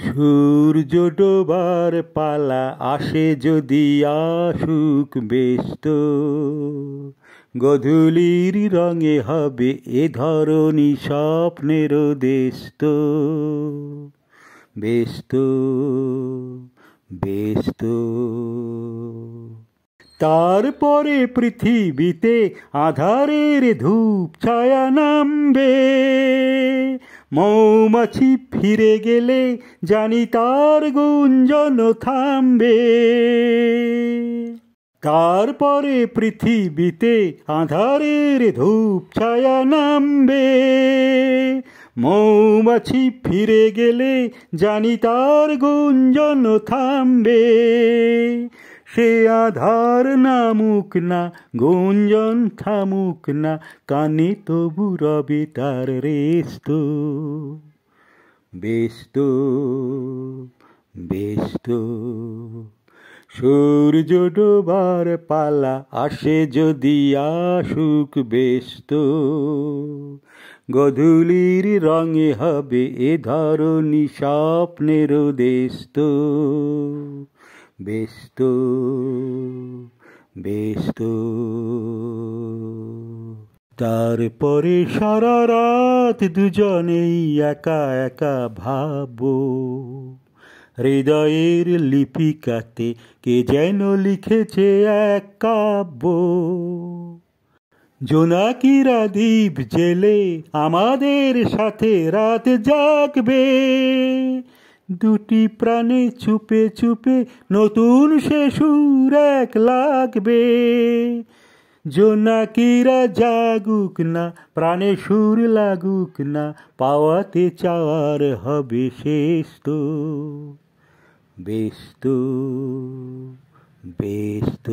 সূর্য ডোবার পালা আসে যদি আসুক ব্যস্ত, গধূলির রঙে হবে এ ধরনী স্বপ্নের দেশ তো। ব্যস্ত ব্যস্ত তারপরে পৃথিবীতে আধারের ধূপ ছায়া নামবে, মৌমাছি ফিরে গেলে জানি তার গুঞ্জন থামবে। তারপরে পৃথিবীতে আঁধারের ধূপ ছায়া নামবে, মৌমাছি ফিরে গেলে জানি তার গুঞ্জন থামবে। সে আধার নামুক না, গুঞ্জন থামুক না, কানে তবু রবে তার রেস্ত। ব্যস্ত ব্যস্ত সূর্য ডোবার পালা আসে যদি আসুক ব্যস্ত, গধূলির রঙে হবে এ ধরনী স্বপ্নের দেশ তো। ব্যস্ত ব্যস্ত তারপরে সারা রাত দুজনেই একা একা ভাববো, হৃদয়ের লিপিকাতে কে যেন লিখেছে এক কাব্য। জোনাকিরা দ্বীপ জেলে আমাদের সাথে রাত জাগবে, দুটি প্রাণে চুপে চুপে নতুন সে সুর এক লাগবে। জোনাকিরা জাগুক না, প্রাণে সুর লাগুক না, পাওয়াতে চাওয়ার হবে শেষ তো। ব্যস্ত ব্যস্ত